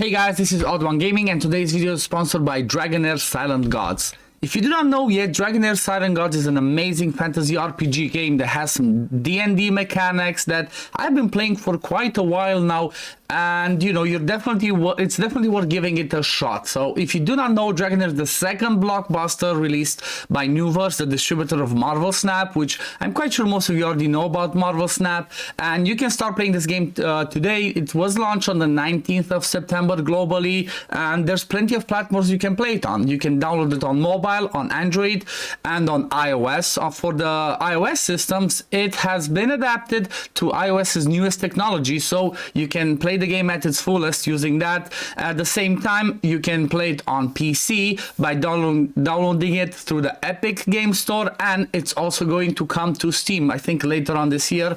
Hey guys, this is OddOneGaming and today's video is sponsored by Dragonheir Silent Gods. If you do not know yet, Dragonheir Silent Gods is an amazing fantasy RPG game that has some D&D mechanics that I've been playing for quite a while now, and you know, it's definitely worth giving it a shot. So if you do not know, Dragonheir is the second blockbuster released by Nuverse, the distributor of Marvel Snap, which I'm quite sure most of you already know about Marvel Snap, and you can start playing this game today. It was launched on the 19th of September globally, and there's plenty of platforms you can play it on. You can download it on mobile, on Android, and on iOS. For the iOS systems, it has been adapted to iOS's newest technology, so you can play the game at its fullest using that. At the same time, you can play it on PC by downloading it through the Epic Game Store, and it's also going to come to Steam, I think, later on this year.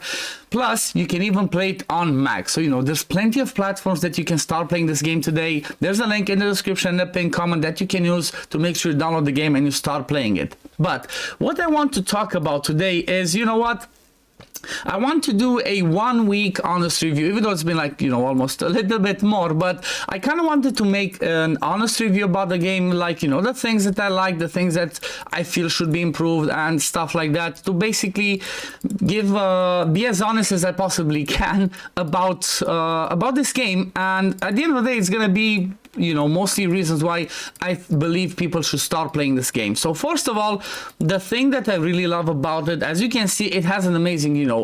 Plus, you can even play it on Mac. So, you know, there's plenty of platforms that you can start playing this game today. There's a link in the description and a pinned comment that you can use to make sure you download the game and you start playing it. But what I want to talk about today is, you know what? I want to do a 1 week honest review, even though it's been like, you know, almost a little bit more, but I kind of wanted to make an honest review about the game, like, you know, the things that I like, the things that I feel should be improved and stuff like that, to basically give be as honest as I possibly can about this game. And at the end of the day, it's gonna be, you know, mostly reasons why I believe people should start playing this game. So first of all, the thing that I really love about it, as you can see, it has an amazing, you know,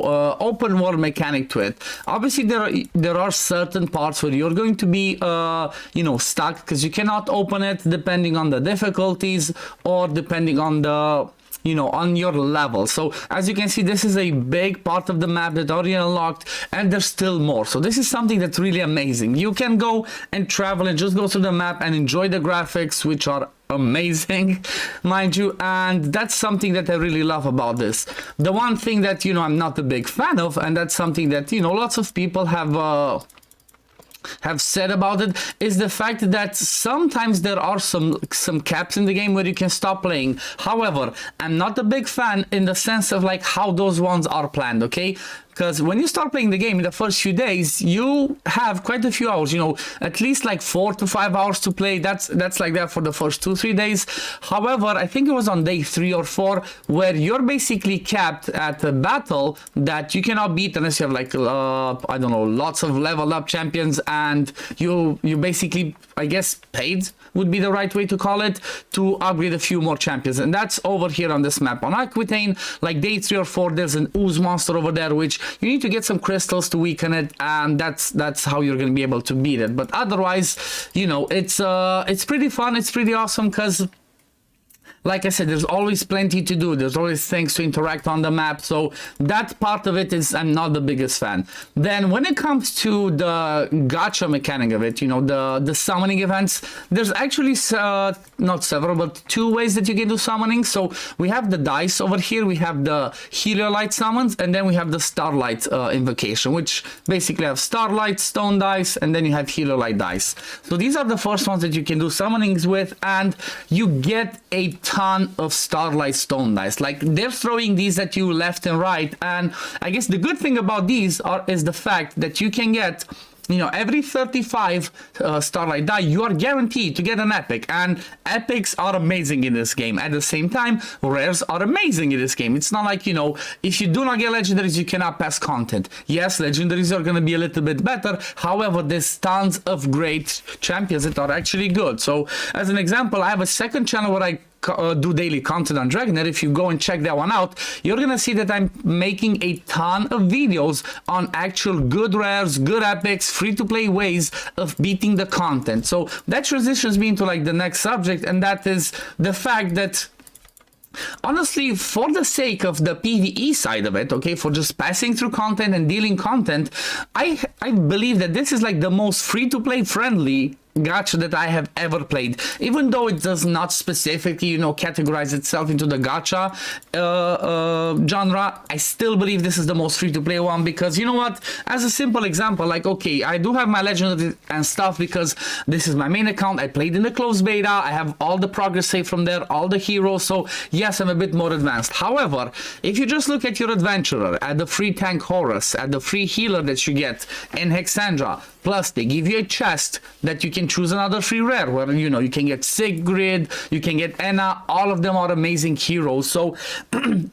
open world mechanic to it. Obviously, there are certain parts where you're going to be, you know, stuck because you cannot open it depending on the difficulties or depending on the, you know, on your level. So as you can see, this is a big part of the map that already unlocked, and there's still more. So this is something that's really amazing. You can go and travel and just go through the map and enjoy the graphics, which are amazing, mind you, and that's something that I really love about this. The one thing that, you know, I'm not a big fan of, and that's something that, you know, lots of people have said about it, is the fact that sometimes there are some caps in the game where you can stop playing. However, I'm not a big fan in the sense of like how those ones are planned, okay? Because when you start playing the game in the first few days, you have quite a few hours, you know, at least like 4 to 5 hours to play. That's like that for the first 2-3 days. However, I think it was on day 3 or 4 where you're basically capped at a battle that you cannot beat unless you have like I don't know, lots of leveled up champions, and you basically, I guess, paid would be the right way to call it, to upgrade a few more champions. And that's over here on this map on Aquitaine. Like day 3 or 4, there's an ooze monster over there, which you need to get some crystals to weaken it, and that's how you're going to be able to beat it. But otherwise, you know, it's pretty fun, it's pretty awesome, because like I said, there's always plenty to do. There's always things to interact on the map. So that part of it is, I'm not the biggest fan. Then when it comes to the gacha mechanic of it, you know, the summoning events, there's actually not several, but 2 ways that you can do summoning. So we have the dice over here. We have the Heliolite summons, and then we have the Starlight invocation, which basically have Starlight, Stone dice, and then you have Heliolite dice. So these are the first ones that you can do summonings with, and you get a ton of Starlight Stone dice. Like, they're throwing these at you left and right, and I guess the good thing about these is the fact that you can get, you know, every 35 Starlight die, you are guaranteed to get an epic, and epics are amazing in this game. At the same time, rares are amazing in this game. It's not like, you know, if you do not get legendaries, you cannot pass content. Yes, legendaries are going to be a little bit better. However, there's tons of great champions that are actually good. So as an example, I have a second channel where I do daily content on Dragonheir. If you go and check that one out, you're gonna see that I'm making a ton of videos on actual good rares, good epics, free-to-play ways of beating the content. So that transitions me into like the next subject, and that is the fact that, honestly, for the sake of the PvE side of it, okay, for just passing through content and dealing content, I believe that this is like the most free-to-play friendly gacha that I have ever played. Even though it does not specifically, you know, categorize itself into the gacha genre, I still believe this is the most free-to-play one, because, you know what, as a simple example, like, okay, I do have my legendary and stuff because this is my main account. I played in the closed beta. I have all the progress saved from there, all the heroes, so yes, I'm a bit more advanced. However, if you just look at your adventurer, at the free tank Horus, at the free healer that you get in Hexandra, Plus, they give you a chest that you can choose another free rare where, you know, you can get Sigrid, you can get Anna. All of them are amazing heroes. So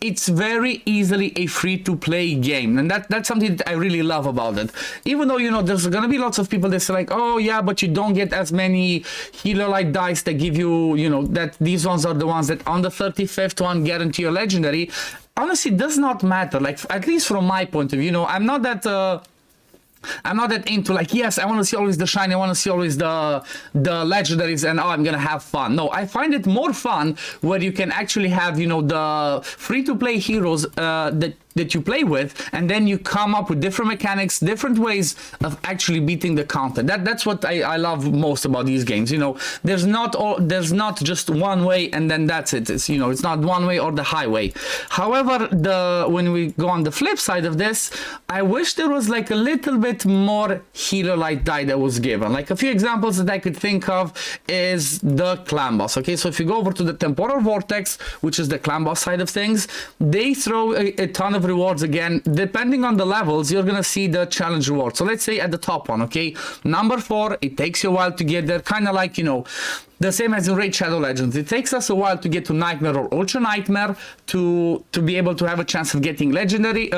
it's very easily a free-to-play game. And that's something that I really love about it. Even though, you know, there's going to be lots of people that say like, oh, yeah, but you don't get as many healer-like dice that give you, you know, that these ones are the ones that on the 35th one guarantee your legendary. Honestly, it does not matter. Like, at least from my point of view, you know, I'm not that into like, yes, I want to see always the shiny, I want to see always the legendaries, and oh, I'm gonna have fun. No, I find it more fun where you can actually have, you know, the free-to-play heroes that you play with, and then you come up with different mechanics, different ways of actually beating the content. That's what I love most about these games. You know, there's not just one way and then that's it. It's, you know, it's not one way or the highway. However, when we go on the flip side of this, I wish there was like a little bit more healer light die that was given. Like a few examples that I could think of is the clan boss. Okay, so if you go over to the temporal vortex, which is the clan boss side of things, they throw a ton of rewards. Again, depending on the levels, you're gonna see the challenge reward. So let's say at the top one, okay, number 4, it takes you a while to get there, kind of like, you know, the same as in Raid Shadow Legends. It takes us a while to get to Nightmare or Ultra Nightmare to be able to have a chance of getting legendary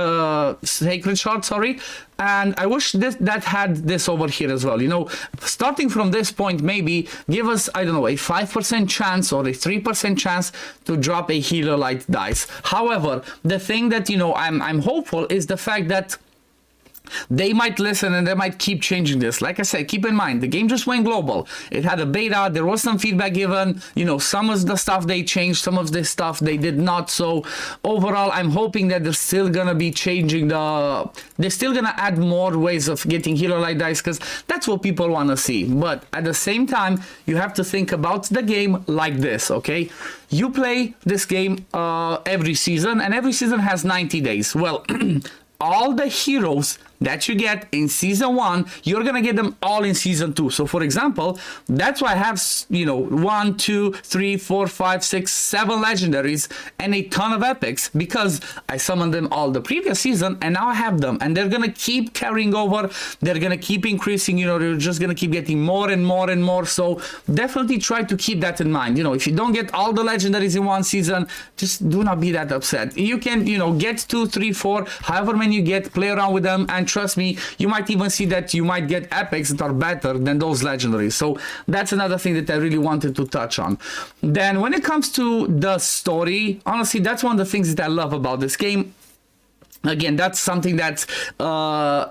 Sacred Shard, sorry. And I wish that had this over here as well. You know, starting from this point, maybe give us, I don't know, a 5% chance or a 3% chance to drop a healer light dice. However, the thing that, you know, I'm hopeful is the fact that they might listen and they might keep changing this. Like I said, keep in mind, the game just went global. It had a beta, there was some feedback given, you know, some of the stuff they changed, some of the stuff they did not. So overall, I'm hoping that they're still gonna be changing they're still gonna add more ways of getting healer light dice, because that's what people wanna see. But at the same time, you have to think about the game like this, okay? You play this game every season, and every season has 90 days. Well, all the heroes that you get in season 1, you're gonna get them all in season 2. So for example, that's why I have, you know, 1, 2, 3, 4, 5, 6, 7 legendaries and a ton of epics, because I summoned them all the previous season and now I have them, and they're gonna keep carrying over, they're gonna keep increasing, you know, they're just gonna keep getting more and more and more. So definitely try to keep that in mind. You know, if you don't get all the legendaries in one season, just do not be that upset. You can, you know, get 2, 3, 4, however many you get, play around with them, and trust me, you might even see that you might get epics that are better than those legendaries. So that's another thing that I really wanted to touch on. Then when it comes to the story, honestly, that's one of the things that I love about this game. Again, that's something that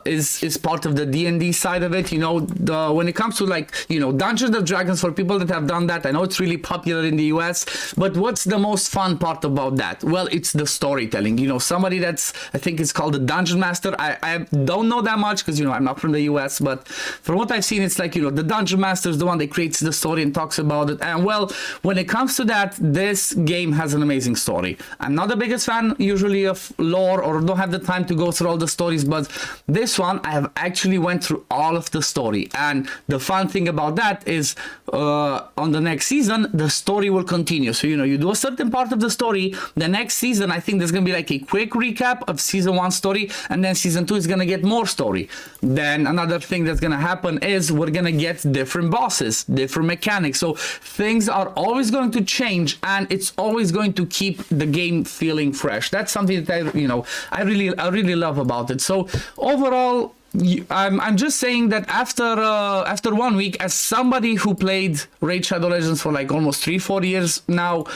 is part of the D&D side of it. You know, when it comes to, like, you know, Dungeons and Dragons, for people that have done that, I know it's really popular in the US, but what's the most fun part about that? Well, it's the storytelling. You know, somebody that's, I think it's called the Dungeon Master. I don't know that much because, you know, I'm not from the US, but from what I've seen, it's like, you know, the Dungeon Master is the one that creates the story and talks about it. And well, when it comes to that, this game has an amazing story. I'm not the biggest fan usually of lore, or don't have the time to go through all the stories, but this one I have actually went through all of the story. And the fun thing about that is on the next season the story will continue. So, you know, you do a certain part of the story, the next season I think there's gonna be like a quick recap of season 1 story, and then season 2 is gonna get more story. Then another thing that's gonna happen is we're gonna get different bosses, different mechanics. So things are always going to change, and it's always going to keep the game feeling fresh. That's something that I really love about it. So overall, I'm just saying that after 1 week, as somebody who played Raid Shadow Legends for like almost 3-4 years now,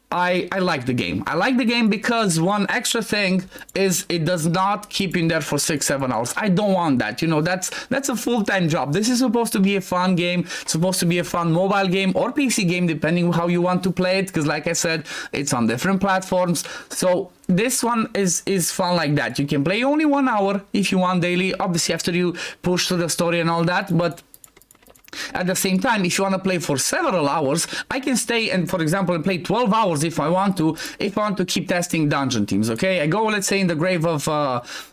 I like the game. I like the game because one extra thing is it does not keep you in there for 6-7 hours. I don't want that. You know, that's a full-time job. This is supposed to be a fun game. It's supposed to be a fun mobile game or PC game, depending how you want to play it. Because like I said, it's on different platforms. So this one is fun like that. You can play only 1 hour if you want daily, obviously after you push through the story and all that, but at the same time, if you want to play for several hours, I can stay and, for example, and play 12 hours if I want to keep testing dungeon teams. Okay, I go, let's say, in the grave of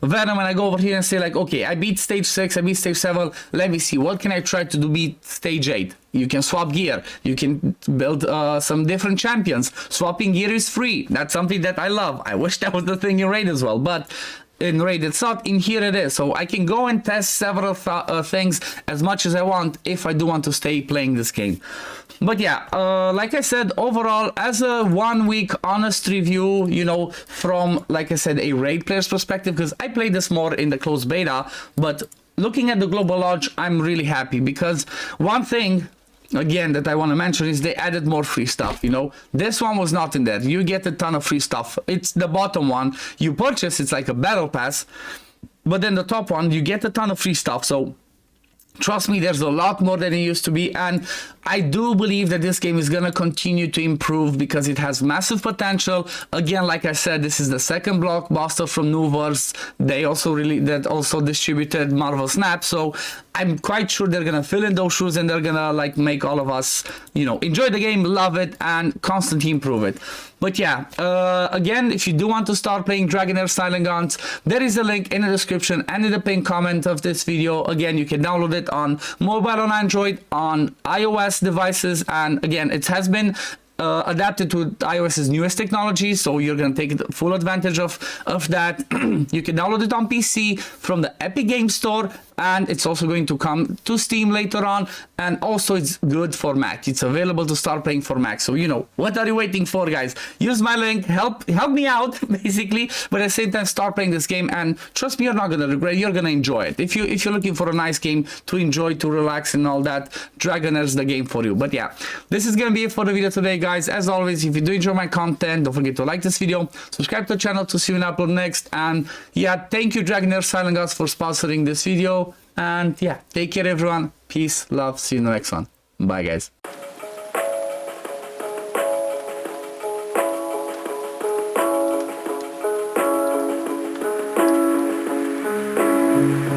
Venom, and I go over here and say like, okay, I beat stage 6, I beat stage 7, let me see, what can I try to do beat stage 8? You can swap gear, you can build some different champions. Swapping gear is free. That's something that I love. I wish that was the thing in Raid as well, but in rated slot, in here it is. So I can go and test several things as much as I want if I do want to stay playing this game. But yeah, like I said, overall, as a 1 week honest review, you know, from, like I said, a raid player's perspective, because I played this more in the closed beta, but looking at the global launch, I'm really happy, because one thing, again, that I want to mention is they added more free stuff. You know, this one was not in there. You get a ton of free stuff. It's the bottom one you purchase, it's like a battle pass, but then the top one, you get a ton of free stuff. So trust me, there's a lot more than it used to be, and I do believe that this game is gonna continue to improve because it has massive potential. Again, like I said, this is the second blockbuster from Nuverse. They also distributed Marvel Snap, so I'm quite sure they're gonna fill in those shoes and they're gonna like make all of us, you know, enjoy the game, love it, and constantly improve it. But yeah, again, if you do want to start playing Dragonheir Silent Guns, there is a link in the description and in the pinned comment of this video. Again, you can download it on mobile, on Android, on iOS devices, and again, it has been adapted to iOS's newest technology, so you're gonna take full advantage of that. You can download it on PC from the Epic Games Store, and it's also going to come to Steam later on, and also it's good for Mac. It's available to start playing for Mac, so you know, what are you waiting for, guys? Use my link, help me out basically, but at the same time start playing this game, and trust me, you're not gonna regret. You're gonna enjoy it. If you're looking for a nice game to enjoy, to relax and all that, Dragonheir's the game for you. But yeah, this is gonna be it for the video today, guys. As always, if you do enjoy my content, don't forget to like this video, subscribe to the channel to see when I upload next, and yeah, thank you Dragonheir Silent Guns for sponsoring this video. And yeah, take care everyone, peace, love, see you in the next one, bye guys.